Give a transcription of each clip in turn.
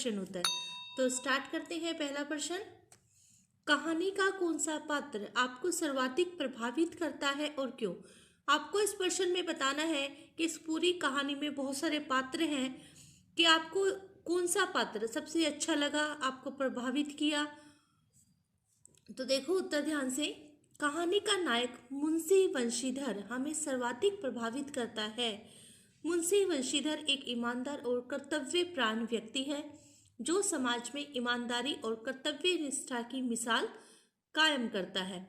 Question होता है। तो स्टार्ट करते हैं। पहला प्रश्न, कहानी का कौन सा पात्र आपको सर्वाधिक प्रभावित करता है और क्यों? आपको इस प्रश्न में बताना है कि इस पूरी कहानी में बहुत सारे पात्र हैं कि आपको कौन सा पात्र सबसे अच्छा लगा, आपको प्रभावित किया। तो देखो उत्तर ध्यान से। कहानी का नायक मुंशी वंशीधर हमें सर्वाधिक प्रभावित करता है। मुंशी वंशीधर एक ईमानदार और कर्तव्यपरायण व्यक्ति है जो समाज में ईमानदारी और कर्तव्य निष्ठा की मिसाल कायम करता है।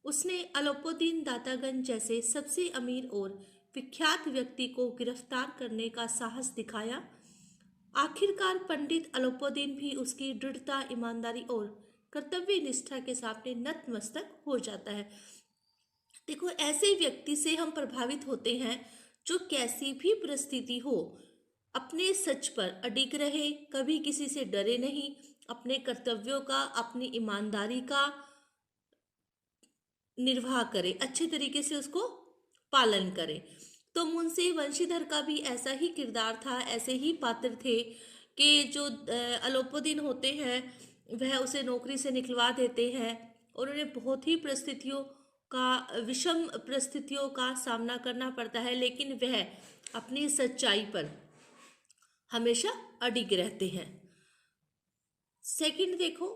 उसने अलोपुद्दीन दातागंज जैसे सबसे अमीर और विख्यात व्यक्ति को गिरफ्तार करने का साहस दिखाया। आखिरकार पंडित अलोपुद्दीन भी उसकी दृढ़ता, ईमानदारी और कर्तव्य निष्ठा के सामने नतमस्तक हो जाता है। देखो, ऐसे व्यक्ति से हम प्रभावित होते हैं जो कैसी भी परिस्थिति हो अपने सच पर अडिग रहे, कभी किसी से डरे नहीं, अपने कर्तव्यों का, अपनी ईमानदारी का निर्वाह करे, अच्छे तरीके से उसको पालन करे। तो मुंशी वंशीधर का भी ऐसा ही किरदार था, ऐसे ही पात्र थे कि जो अलोपुद्दीन होते हैं वह उसे नौकरी से निकलवा देते हैं और उन्हें बहुत ही विषम परिस्थितियों का सामना करना पड़ता है, लेकिन वह अपनी सच्चाई पर हमेशा अडिग रहते हैं। सेकंड देखो,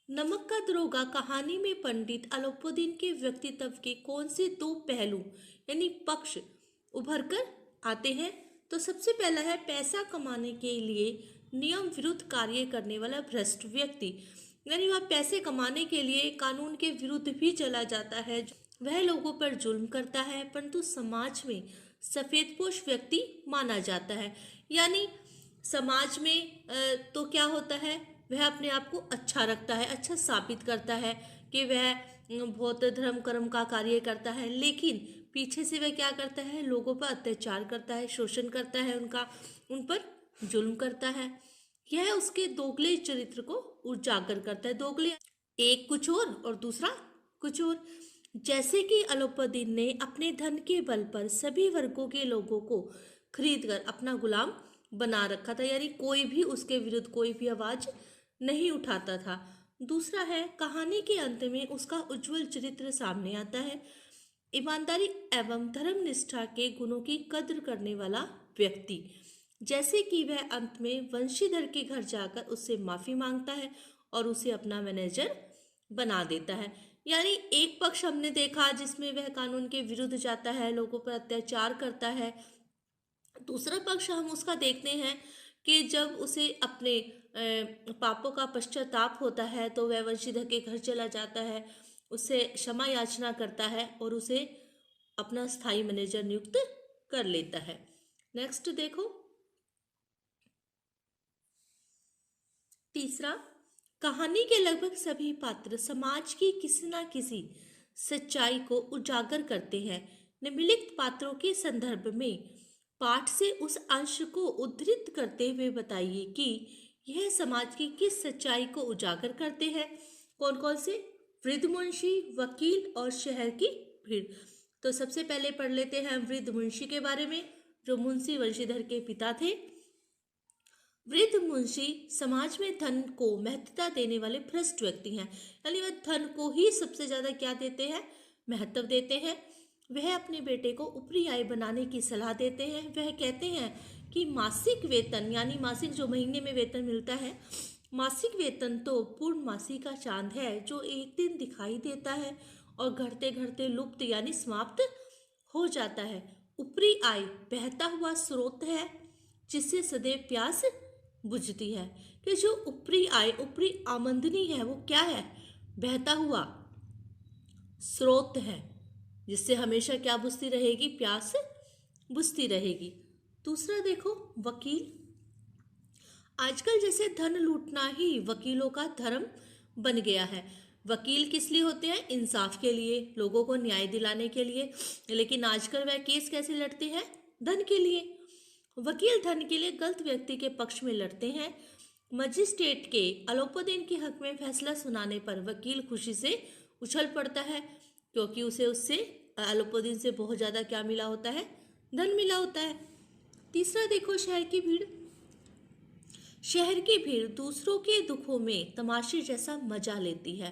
नमक का दरोगा कहानी में पंडित अलोपुद्दीन के व्यक्तित्व के कौन से दो पहलू यानी पक्ष उभर कर आते हैं? तो सबसे पहला है पैसा कमाने के लिए नियम विरुद्ध कार्य करने वाला भ्रष्ट व्यक्ति, यानी वह पैसे कमाने के लिए कानून के विरुद्ध भी चला जाता है। वह लोगों पर जुल्म करता है परंतु समाज में सफेदपोश व्यक्ति माना जाता है। यानी समाज में तो क्या होता है, वह अपने आप को अच्छा रखता है, अच्छा साबित करता है कि वह बहुत धर्म कर्म का कार्य करता है, लेकिन पीछे से वह क्या करता है, लोगों पर अत्याचार करता है, शोषण करता है, उन पर जुल्म करता है। यह उसके दोगले चरित्र को उजागर करता है। दोगले, एक कुछ और दूसरा कुछ और। जैसे कि अलोपुद्दीन ने अपने धन के बल पर सभी वर्गों के लोगों को खरीद कर अपना गुलाम बना रखा था, यानी कोई भी उसके विरुद्ध कोई भी आवाज नहीं उठाता था। दूसरा है, कहानी के अंत में उसका उज्जवल चरित्र सामने आता है, ईमानदारी एवं धर्मनिष्ठा के गुणों की कद्र करने वाला व्यक्ति। जैसे कि वह अंत में वंशीधर के घर जाकर उससे माफी मांगता है और उसे अपना मैनेजर बना देता है। यानी एक पक्ष हमने देखा जिसमें वह कानून के विरुद्ध जाता है, लोगों पर अत्याचार करता है। दूसरा पक्ष हम उसका देखते हैं कि जब उसे अपने पापों का पश्चाताप होता है तो वह वंशीधर के घर चला जाता है, उससे क्षमा याचना करता है और उसे अपना स्थायी मैनेजर नियुक्त कर लेता है। नेक्स्ट देखो, तीसरा, कहानी के लगभग सभी पात्र समाज की किसी न किसी सच्चाई को उजागर करते हैं। निम्नलिखित पात्रों के संदर्भ में पाठ से उस अंश को उद्धृत करते हुए बताइए कि यह समाज की किस सच्चाई को उजागर करते हैं। कौन कौन से? वृद्ध मुंशी, वकील और शहर की भीड़। तो सबसे पहले पढ़ लेते हैं वृद्ध मुंशी के बारे में, जो मुंशी वंशीधर के पिता थे। वृद्ध मुंशी समाज में धन को महत्वता देने वाले भ्रष्ट व्यक्ति हैं, यानी वह धन को ही सबसे ज्यादा क्या देते हैं, महत्व देते हैं। वह अपने बेटे को ऊपरी आय बनाने की सलाह देते हैं। वह कहते हैं कि मासिक वेतन, यानी मासिक जो महीने में वेतन मिलता है, मासिक वेतन तो पूर्णमासी का चांद है जो एक दिन दिखाई देता है और घटते घटते लुप्त यानी समाप्त हो जाता है। ऊपरी आय बहता हुआ स्रोत है जिससे सदैव प्यास बुझती है। कि जो ऊपरी आय, ऊपरी आमदनी है, वो क्या है? बहता हुआ स्रोत है जिससे हमेशा क्या बुझती रहेगी? प्यास बुझती रहेगी। दूसरा देखो, वकील। आजकल जैसे धन लूटना ही वकीलों का धर्म बन गया है। वकील किस लिए होते हैं? इंसाफ के लिए, लोगों को न्याय दिलाने के लिए। लेकिन आजकल वह केस कैसे लड़ते हैं? धन के लिए। वकील धन के लिए गलत व्यक्ति के पक्ष में लड़ते हैं। मजिस्ट्रेट के अलोपुद्दीन के हक में फैसला सुनाने पर वकील खुशी से उछल पड़ता है, क्योंकि उसे उससे अलोपुद्दीन से बहुत ज़्यादा क्या मिला होता है? धन मिला होता है। तीसरा देखो, शहर की भीड़ दूसरों के दुखों में तमाशे जैसा मजा लेती है।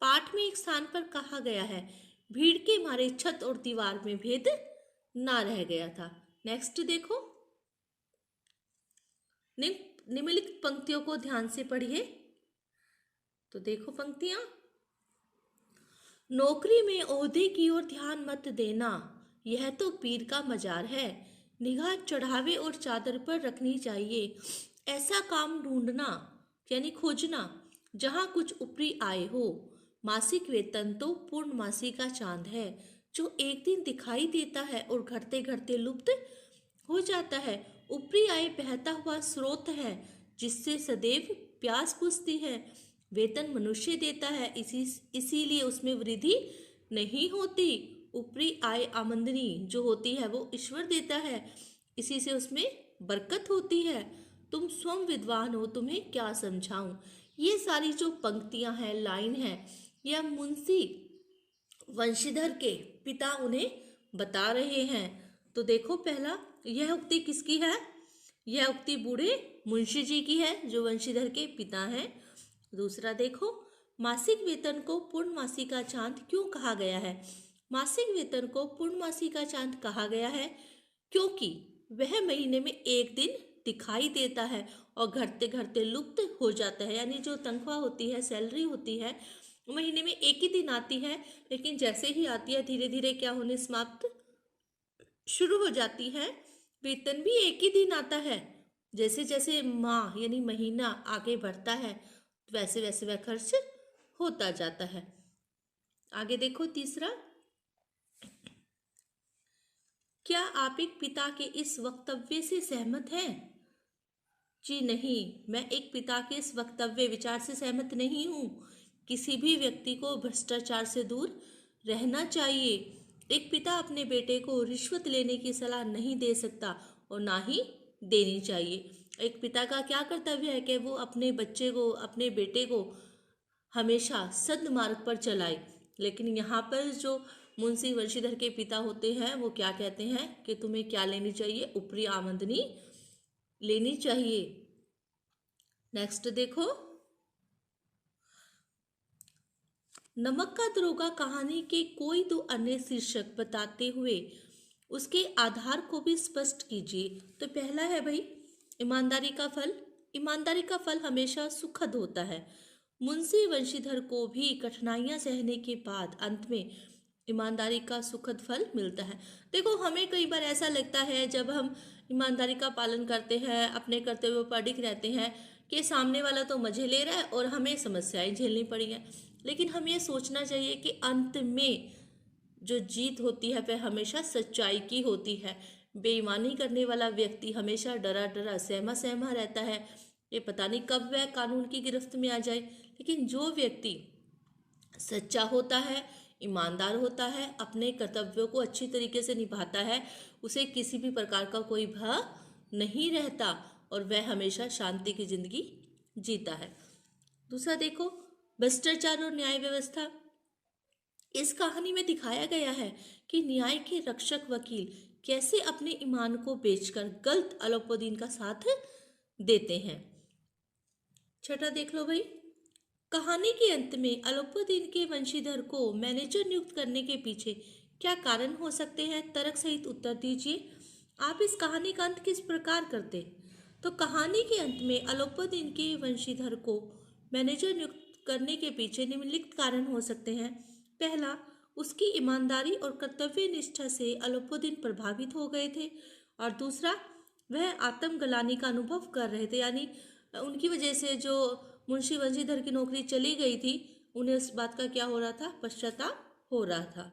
पाठ में एक स्थान पर कहा गया है, भीड़ के मारे छत और दीवार में भेद ना रह गया था। नेक्स्ट देखो, निम्नलिखित पंक्तियों को ध्यान से पढ़िए। तो देखो पंक्तियां, नौकरी में ओहदे की ओर ध्यान मत देना, यह तो पीर का मजार है। निगाह चढ़ावे और चादर पर रखनी चाहिए। ऐसा काम ढूंढना यानी खोजना जहां कुछ ऊपरी आय हो। मासिक वेतन तो पूर्णमासी का चांद है, जो एक दिन दिखाई देता है और घटते घटते लुप्त हो जाता है। ऊपरी आय बहता हुआ स्रोत है, जिससे सदैव प्यास बुझती है। वेतन मनुष्य देता है, इसीलिए उसमें वृद्धि नहीं होती। ऊपरी आय आमदनी जो होती है वो ईश्वर देता है, इसी से उसमें बरकत होती है। तुम स्वयं विद्वान हो, तुम्हें क्या समझाऊं। ये सारी जो पंक्तियां हैं, लाइन है, यह मुंशी वंशीधर के पिता उन्हें बता रहे हैं। तो देखो, पहला, यह उक्ति किसकी है? यह उक्ति बूढ़े मुंशी जी की है, जो वंशीधर के पिता हैं। दूसरा देखो, मासिक वेतन को पूर्णमासी का चांद क्यों कहा गया है? मासिक वेतन को पूर्णमासी का चांद कहा गया है क्योंकि वह महीने में एक दिन दिखाई देता है और घटते घटते लुप्त हो जाता है। यानी जो तनख्वाह होती है, सैलरी होती है, महीने में एक ही दिन आती है, लेकिन जैसे ही आती है धीरे धीरे क्या होने समाप्त शुरू हो जाती है। वेतन भी एक ही दिन आता है। जैसे जैसे माह यानी महीना आगे बढ़ता है, वैसे वैसे वह खर्च होता जाता है। आगे देखो, तीसरा, क्या आप एक पिता के इस वक्तव्य से सहमत हैं? जी नहीं, मैं एक पिता के इस वक्तव्य विचार से सहमत नहीं हूँ। किसी भी व्यक्ति को भ्रष्टाचार से दूर रहना चाहिए। एक पिता अपने बेटे को रिश्वत लेने की सलाह नहीं दे सकता और ना ही देनी चाहिए। एक पिता का क्या कर्तव्य है कि वो अपने बच्चे को, अपने बेटे को हमेशा सद्मार्ग पर चलाए। लेकिन यहाँ पर जो मुंशी वंशीधर के पिता होते हैं, वो क्या कहते हैं कि तुम्हें क्या लेनी चाहिए? ऊपरी आमदनी लेनी चाहिए। नेक्स्ट देखो, नमक का दरोगा कहानी के कोई दो अन्य शीर्षक बताते हुए उसके आधार को भी स्पष्ट कीजिए। तो पहला है भाई, ईमानदारी का फल। ईमानदारी का फल हमेशा सुखद होता है। मुंशी वंशीधर को भी कठिनाइयां सहने के बाद अंत में ईमानदारी का सुखद फल मिलता है। देखो, हमें कई बार ऐसा लगता है जब हम ईमानदारी का पालन करते हैं, अपने कर्तव्यों पर अडिग रहते हैं, कि सामने वाला तो मजे ले रहा है और हमें समस्याएं झेलनी पड़ी हैं। लेकिन हमें ये सोचना चाहिए कि अंत में जो जीत होती है वह हमेशा सच्चाई की होती है। बेईमानी करने वाला व्यक्ति हमेशा डरा डरा सहमा सहमा रहता है, ये पता नहीं कब वह कानून की गिरफ्त में आ जाए। लेकिन जो व्यक्ति सच्चा होता है, ईमानदार होता है, अपने कर्तव्यों को अच्छी तरीके से निभाता है, उसे किसी भी प्रकार का कोई भय नहीं रहता और वह हमेशा शांति की जिंदगी जीता है। दूसरा देखो, भ्रष्टाचार और न्याय व्यवस्था। इस कहानी में दिखाया गया है कि न्याय के रक्षक वकील कैसे अपने ईमान को बेचकर गलत अलाउद्दीन का साथ देते हैं। छठा देख लो भाई, कहानी के अंत में अलाउद्दीन के वंशीधर को मैनेजर नियुक्त करने के पीछे क्या कारण हो सकते हैं? तर्क सहित उत्तर दीजिए। आप इस कहानी का अंत किस प्रकार करते? तो कहानी के अंत में अलाउद्दीन के वंशीधर को मैनेजर नियुक्त करने के पीछे निम्नलिखित कारण हो सकते हैं। पहला, उसकी ईमानदारी और कर्तव्य निष्ठा से अलाउद्दीन प्रभावित हो गए थे। और दूसरा, वह आत्मग्लानि का अनुभव कर रहे थे, यानी उनकी वजह से जो मुंशी वंशीधर की नौकरी चली गई थी, उन्हें इस बात का क्या हो रहा था? पश्चाताप हो रहा था।